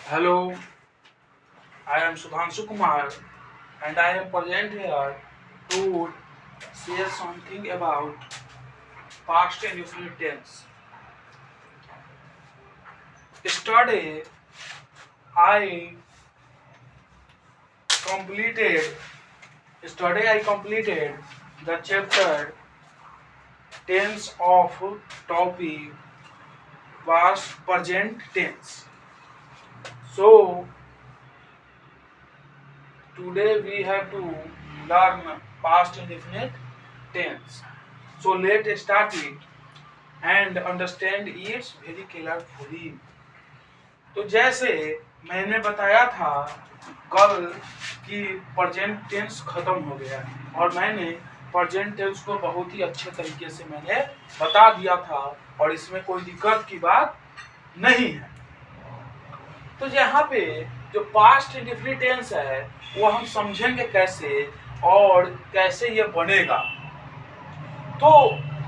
Hello, I am Sudhanshu Kumar and I am present here to share something about past and infinite tense. Yesterday, I completed I completed the chapter tense of topic past present tense. So today we have to learn past indefinite tense. So let's start it and understand it very carefully. तो जैसे मैंने बताया था कल कि present tense खत्म हो गया और मैंने प्रेजेंट टेंस को बहुत ही अच्छे तरीके से मैंने बता दिया था और इसमें कोई दिक्कत की बात नहीं है। तो यहाँ पे जो पास्ट इंडेफिनिट टेंस है वो हम समझेंगे कैसे और कैसे ये बनेगा। तो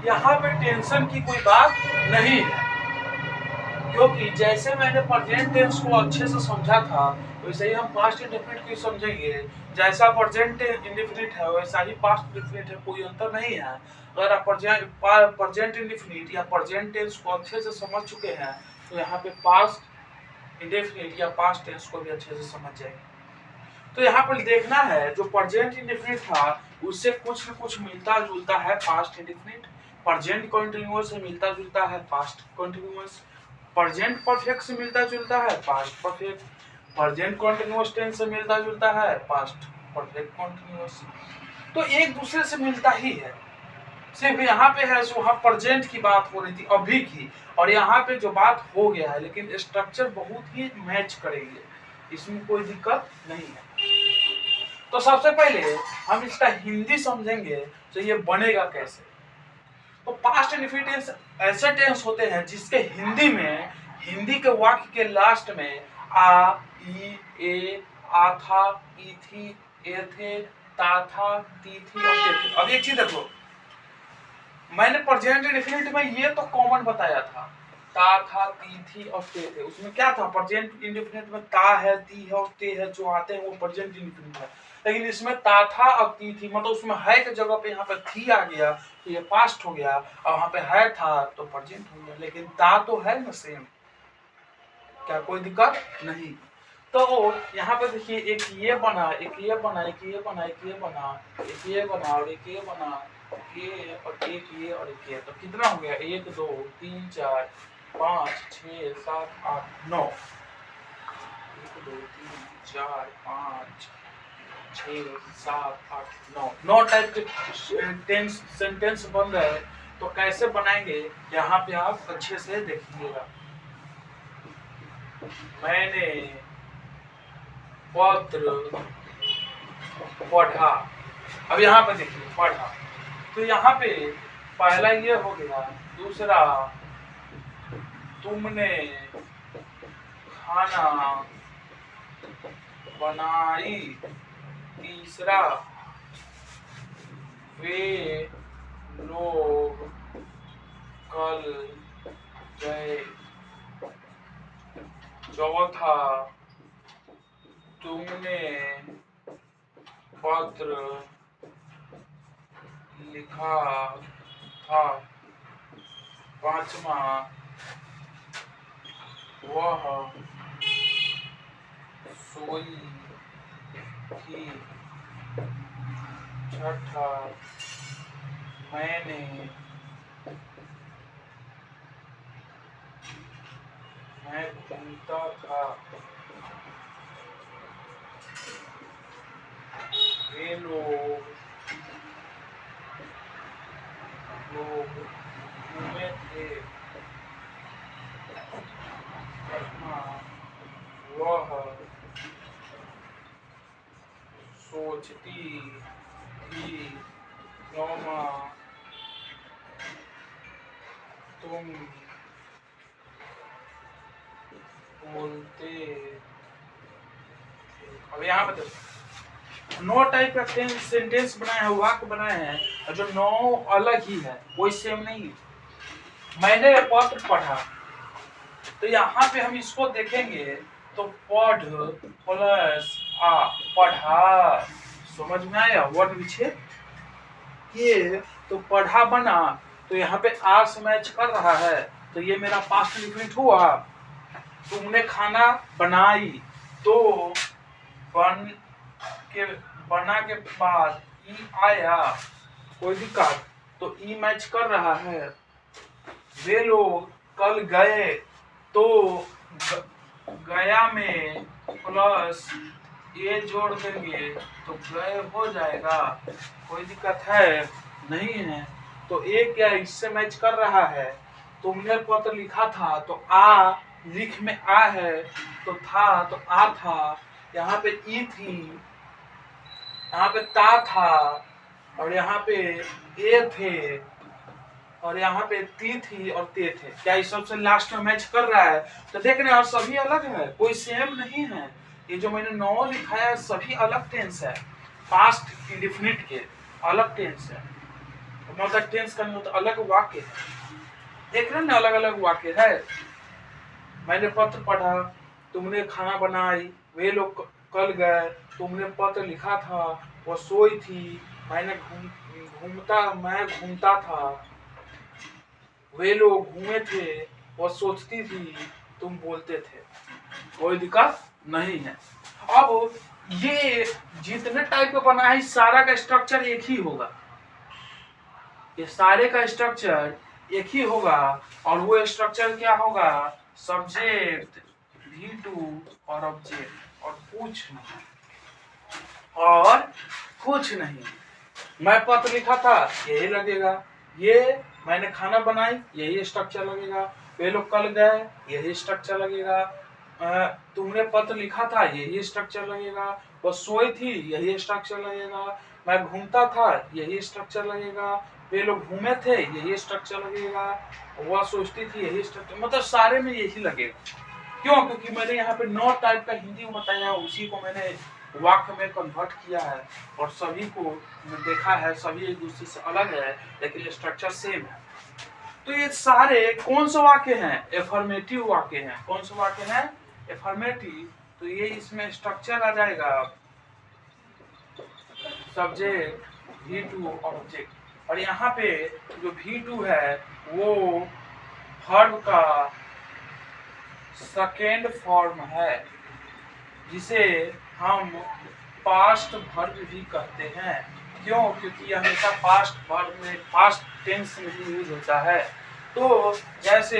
यहाँ पे टेंशन की कोई बात नहीं है, क्योंकि जैसे मैंने प्रेजेंट टेंस को अच्छे से समझा था वैसे ही हम पास्ट इंडेफिनिट को समझेंगे। जैसा प्रेजेंट इंडेफिनिट है वैसा ही पास्ट इंडेफिनिट है, कोई अंतर नहीं है। अगर आप प्रेजेंट इंडेफिनिट या प्रेजेंट टेंस को अच्छे से समझ चुके हैं तो यहाँ पे पास्ट इंडेफिनिट या पास्ट टेंस को भी अच्छे से समझ जाएंगे। तो यहाँ पर देखना है जो प्रेजेंट इंडेफिनिट था उससे कुछ न कुछ मिलता जुलता है पास्ट इंडेफिनिट, प्रेजेंट कंटीन्यूअस से मिलता जुलता है पास्ट कंटीन्यूअस, प्रेजेंट परफेक्ट से मिलता जुलता है past perfect, present continuous tense से मिलता जुलता है पास्ट परफेक्ट कंटीन्यूअस। तो एक दूसरे से मिलता ही है। सिर्फ यहाँ पे है जो वहाँ प्रेजेंट की बात हो रही थी अभी की, और यहाँ पे जो बात हो गया है, लेकिन स्ट्रक्चर बहुत ही मैच करेंगे, इसमें कोई दिक्कत नहीं है। तो सबसे पहले हम इसका हिंदी समझेंगे तो ये बनेगा कैसे। तो पास्ट इंडेफिनिट टेंस ऐसे टेंस होते हैं जिसके हिंदी के वाक्य के लास्ट में आ, ई, ए, आ था, ई थी, ए थे, ता था, ती थी और ते थी। अब एक चीज देखो, मैंने प्रेजेंट इंडेफिनिट में ये तो कॉमन बताया था, ता था, ती थी और ते थे। उसमें क्या था, प्रेजेंट इंडेफिनिट में ता है, ती है और ते है, जो आते हैं वो प्रेजेंट इंडेफिनिट है। लेकिन इसमें ता था और ती थी, मतलब उसमें है की जगह पे यहाँ पे थी आ गया तो ये पास्ट हो गया, और वहां पे है था तो प्रेजेंट हो गया, लेकिन ता तो है ना सेम, क्या कोई दिक्कत नहीं। तो यहाँ पे देखिए एक ये बना, एक ये बना, एक ये बना, एक ये बना, एक ये बना और एक ये बना, ये और एक ये और एक ये, तो कितना हो गया, 1 2 3 4 5 6 7 8 9, 1 2 3 4 5 6 7 8 9 9 टाइप के टेंस सेंटेंस बन रहे हैं। तो कैसे बनाएंगे यहाँ पे आप अच्छे से देखिएगा। मैंने पत्र पढ़ा, अब यहाँ पे देखिए पढ़ा, तो यहाँ पे पहला ये हो गया, दूसरा तुमने खाना बनाई, तीसरा वे लोग कल गए, चौथा तुमने पत्र लिखा था, पांचवा वह सोई थी, छठा मैं घूमता था, वे लोग घूमे थे, वह सोचती थी, नौमा तुम बोलते। अब यहाँ पे देखो 9 टाइप का सेंटेंस बनाए हैं, वाक्य बनाए हैं, और जो 9 अलग ही है, कोई सेम नहीं है। मैंने पत्र पढ़ा, तो यहाँ पे हम इसको देखेंगे तो पढ़ प्लस आ, पढ़ा। समझ में आया वर्ड पीछे? ये तो पढ़ा बना, तो यहाँ पे आ से मैच कर रहा है, तो ये मेरा पास्ट डिफिनिट हुआ। तुमने खाना बनाई, तो बन के बना के बाद ई आया, कोई दिक्कत? तो ई मैच कर रहा है। वे लोग कल गए, तो गया में प्लस ये जोड़ देंगे तो गए हो जाएगा। कोई दिक्कत है? नहीं है। तो ए क्या इससे मैच कर रहा है? तुमने पत्र लिखा था, तो आ लिख में आ है, तो था तो आ था। यहाँ पे ई थी, यहाँ पे ता था, और यहाँ पे ए थे, और यहाँ पे ती थी और ते थे। क्या इस सबसे लास्ट में मैच कर रहा है? तो देख रहे हैं, और सभी अलग है, कोई सेम नहीं है। ये जो मैंने 9 लिखा है सभी अलग टेंस है, पास्ट इंडेफिनिट के अलग टेंस है। मतलब टेंस का मतलब अलग वाक्य है। देख रहे हैं ना, अलग अलग वाक्य है। मैंने पत्र पढ़ा, तुमने खाना बनाई, वे लोग कल गए, तुमने पत्र लिखा था, वो सोई थी, मैं घूमता था, वे लोग घूमे थे, वो सोचती थी, तुम बोलते थे। कोई दिक्कत नहीं है। अब ये जितने टाइप का बना है, सारा का स्ट्रक्चर एक ही होगा। ये सारे का स्ट्रक्चर एक ही होगा, और वो स्ट्रक्चर क्या होगा? सब्जेक्ट, V2 और ऑब्जेक्ट, और कुछ नहीं। मैं पत्र लिखा था, यही लगेगा। ये मैंने खाना बनाई, यही स्ट्रक्चर लगेगा। वे लोग कल गए, यही स्ट्रक्चर लगेगा। तुमने पत्र लिखा था, यही स्ट्रक्चर लगेगा। वो सोई थी, यही स्ट्रक्चर लगेगा। मैं घूमता था, यही स्ट्रक्चर लगेगा। वे लोग घूमे थे, यही स्ट्रक्चर लगेगा। वह सोचती थी, यही स्ट्रक्चर, मतलब सारे में यही लगेगा। क्यों? क्योंकि मैंने यहाँ पे 9 टाइप का हिंदी में बताया, उसी को मैंने वाक्य में कन्वर्ट किया है, और सभी को देखा है, सभी एक दूसरे से अलग है, लेकिन स्ट्रक्चर सेम है। तो ये सारे कौन से वाक्य हैं? एफर्मेटिव वाक्य हैं। कौन से वाक्य हैं? एफर्मेटिव। तो ये इसमें स्ट्रक्चर आ जाएगा सब्जेक्ट, V2 और ऑब्जेक्ट। और यहाँ पे जो V2 है वो वर्ब का सेकेंड फॉर्म है, जिसे हम पास्ट वर्ब भी कहते हैं। क्यों? क्योंकि यह हमेशा पास्ट वर्ब में, पास्ट टेंस में ही यूज होता है। तो जैसे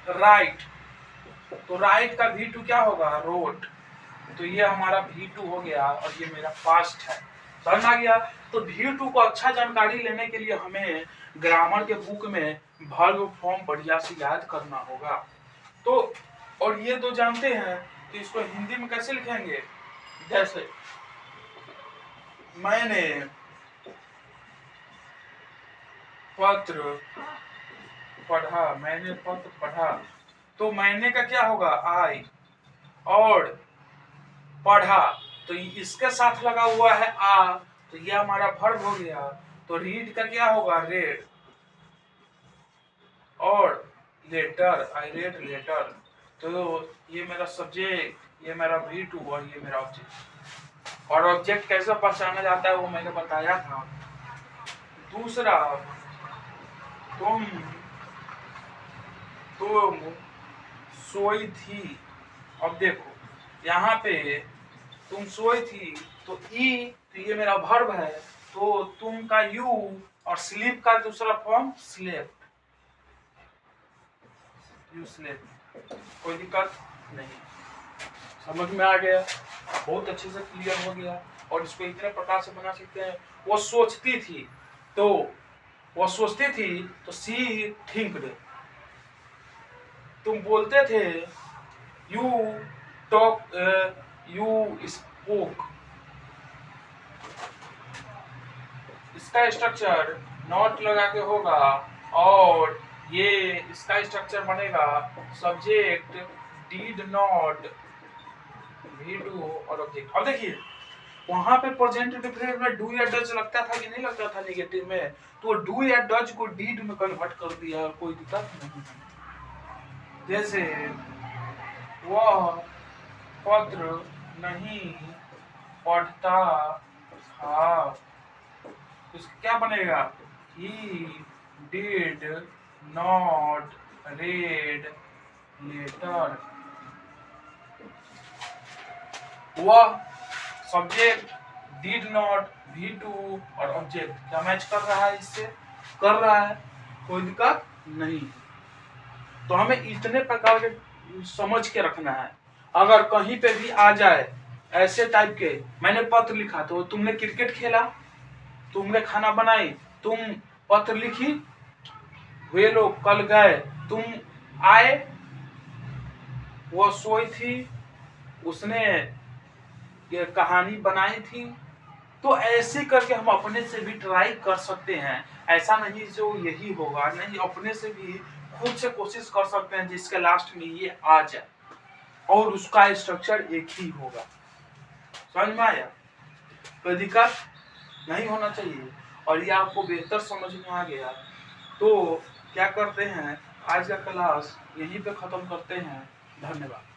राइट, तो राइट का V2 क्या होगा? रोट। तो ये हमारा V2 हो गया, और ये मेरा पास्ट है। समझ आ गया? तो V2 को अच्छा जानकारी लेने के लिए हमें ग्रामर के बुक में वर्ब फॉर्म बढ़िया से याद करना होगा। तो और ये तो जानते हैं, तो इसको हिंदी में कैसे लिखेंगे? जैसे मैंने पत्र पढ़ा, मैंने पत्र पढ़ा, तो मैंने का क्या होगा? आई, और पढ़ा तो इसके साथ लगा हुआ है आ, तो ये हमारा वर्ब हो गया। तो रीड का क्या होगा? रेड, और लेटर, आई रेड लेटर। तो ये मेरा सब्जेक्ट, ये मेरा V2 और ये मेरा ऑब्जेक्ट। और ऑब्जेक्ट कैसे पहचाना जाता है वो मैंने बताया था। दूसरा, तुम सोई थी। अब देखो यहाँ पे तुम सोई थी, तो ई, तो ये मेरा वर्ब है, तो तुम का यू, और स्लीप का दूसरा फॉर्म स्लेप्ट, यू स्लेप्ट। कोई दिक्कत नहीं। समझ में आ गया? बहुत अच्छे से क्लियर हो गया। और इसको इतने प्रकार से बना सकते हैं। वो सोचती थी, तो वो सोचती थी, तो सी थिंक्ड। तुम बोलते थे, यू टॉक, यू स्पोक। इसका स्ट्रक्चर नॉट लगा के होगा, और ये इसका स्ट्रक्चर बनेगा सब्जेक्ट, डिड नॉट, V2 और ऑब्जेक्ट। अब देखिए वहां पे प्रेजेंट इंडेफिनिट में डू या डज लगता था कि नहीं लगता था नेगेटिव में, तो डू या डज को डीड में कन्वर्ट कर दिया, कोई दिक्कत नहीं। जैसे वह पत्र नहीं पढ़ता था। तो इसका क्या बनेगा? He did not read letter। वह सब्जेक्ट डिड नॉट V2 और ऑब्जेक्ट क्या मैच कर रहा है, इससे कर रहा है, कोई दिक्कत नहीं। तो हमें इतने प्रकार के समझ के रखना है। अगर कहीं पे भी आ जाए ऐसे टाइप के, मैंने पत्र लिखा तो तुमने क्रिकेट खेला, तुमने खाना बनाई, तुम पत्र लिखी, वे लोग कल गए, तुम आए, वो सोई थी, उसने ये कहानी बनाई थी। तो ऐसे करके हम अपने से भी ट्राई कर सकते हैं। ऐसा नहीं जो यही होगा, नहीं, अपने से भी खुद से कोशिश कर सकते हैं जिसके लास्ट में ये आ जाए और उसका स्ट्रक्चर एक ही होगा। समझ में आया? कोई दिक्कत नहीं होना चाहिए। और ये आपको बेहतर समझ में आ गया तो क्या करते हैं, आज का क्लास यहीं पे खत्म करते हैं। धन्यवाद।